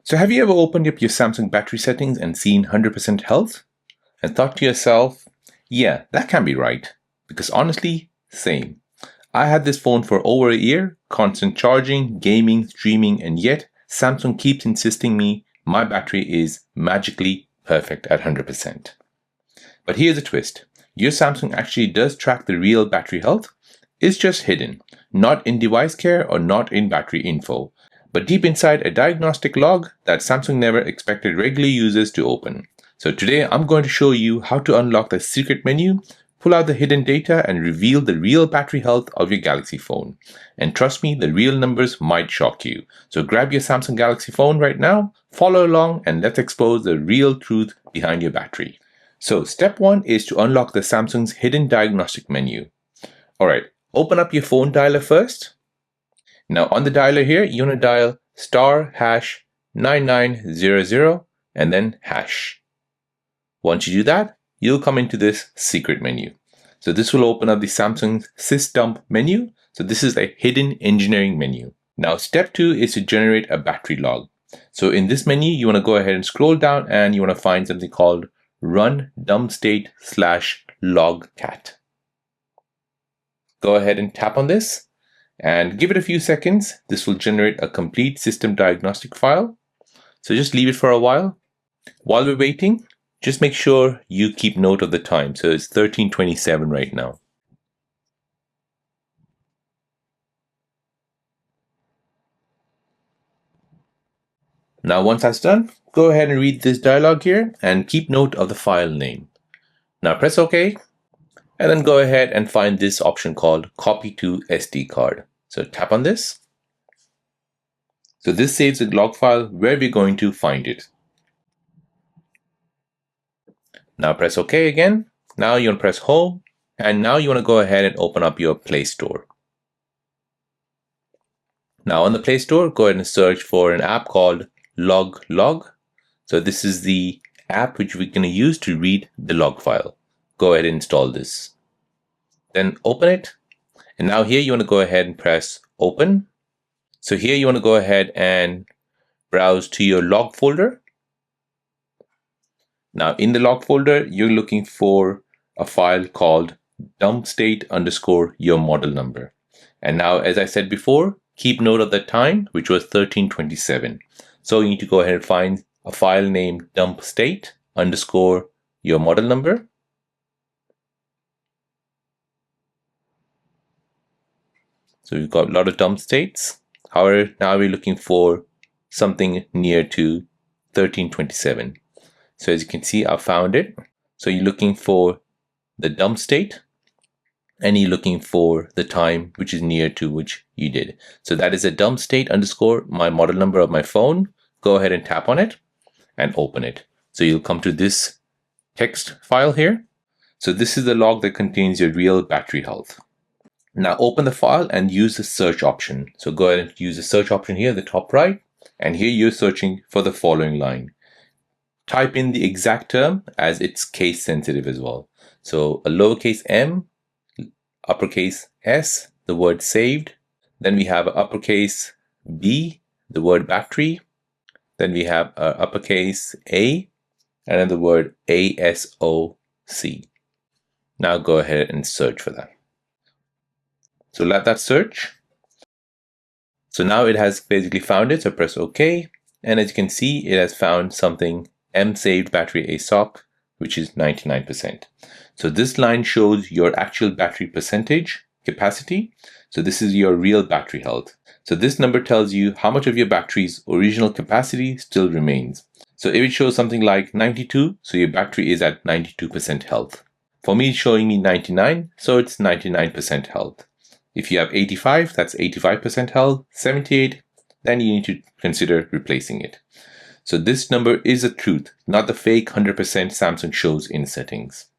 So have you ever opened up your Samsung battery settings and seen 100% health? And thought to yourself, yeah, that can be right. Because honestly, same. I had this phone for over a year, constant charging, gaming, streaming, and yet Samsung keeps insisting me my battery is magically perfect at 100%. But here's a twist. Your Samsung actually does track the real battery health. It's just hidden, not in device care or not in battery info, but deep inside a diagnostic log that Samsung never expected regular users to open. So today I'm going to show you how to unlock the secret menu, pull out the hidden data, and reveal the real battery health of your Galaxy phone. And trust me, the real numbers might shock you. So grab your Samsung Galaxy phone right now, follow along, and let's expose the real truth behind your battery. So step 1 is to unlock the Samsung's hidden diagnostic menu. Alright, open up your phone dialer first. Now on the dialer here, you want to dial *#9900 and then hash. Once you do that, you'll come into this secret menu. So this will open up the Samsung's sysdump menu. So this is a hidden engineering menu. Now step 2 is to generate a battery log. So in this menu, you want to go ahead and scroll down and you want to find something called run dumpstate/logcat. Go ahead and tap on this and give it a few seconds. This will generate a complete system diagnostic file. So just leave it for a while. While we're waiting, just make sure you keep note of the time. So it's 13:27 right now. Now once that's done, go ahead and read this dialog here and keep note of the file name. Now press OK. And then go ahead and find this option called copy to SD card. So tap on this. So this saves a log file where we're going to find it. Now press OK again. Now you want to press home. And now you want to go ahead and open up your Play Store. Now on the Play Store, go ahead and search for an app called log. So this is the app which we're going to use to read the log file. Go ahead and install this. Then open it. And now here you want to go ahead and press open. So here you want to go ahead and browse to your log folder. Now in the log folder, you're looking for a file called dumpstate_your model number. And now, as I said before, keep note of the time, which was 13:27. So you need to go ahead and find a file named dumpstate_your model number. So we've got a lot of dump states. However, now we're looking for something near to 13:27. So as you can see, I found it. So you're looking for the dump state and you're looking for the time which is near to which you did. So that is a dumpstate_my model number of my phone. Go ahead and tap on it and open it. So you'll come to this text file here. So this is the log that contains your real battery health. Now open the file and use the search option. So go ahead and use the search option here at the top right. And here you're searching for the following line. Type in the exact term as it's case sensitive as well. So a lowercase m, uppercase S, the word saved. Then we have uppercase B, the word battery. Then we have uppercase A, and then the word ASOC. Now go ahead and search for that. So let that search. So now it has basically found it. So press OK. And as you can see, it has found something mSavedBatteryAsoc, which is 99%. So this line shows your actual battery percentage capacity. So this is your real battery health. So this number tells you how much of your battery's original capacity still remains. So if it shows something like 92, so your battery is at 92% health. For me, it's showing me 99, so it's 99% health. If you have 85, that's 85% health. 78, then you need to consider replacing it. So this number is the truth, not the fake 100% Samsung shows in settings.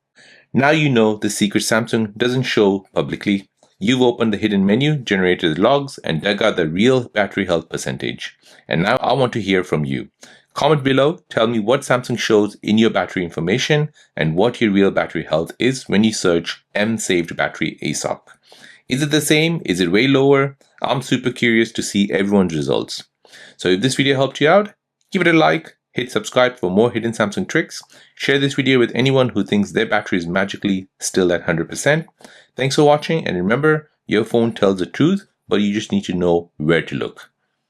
Now you know the secret Samsung doesn't show publicly. You've opened the hidden menu, generated the logs, and dug out the real battery health percentage. And now I want to hear from you. Comment below, tell me what Samsung shows in your battery information and what your real battery health is when you search mSavedBatteryAsoc. Is it the same? Is it way lower? I'm super curious to see everyone's results. So if this video helped you out, Give it a like, hit subscribe for more hidden Samsung tricks. Share this video with anyone who thinks their battery is magically still at 100%. Thanks for watching, and remember, your phone tells the truth, but you just need to know where to look.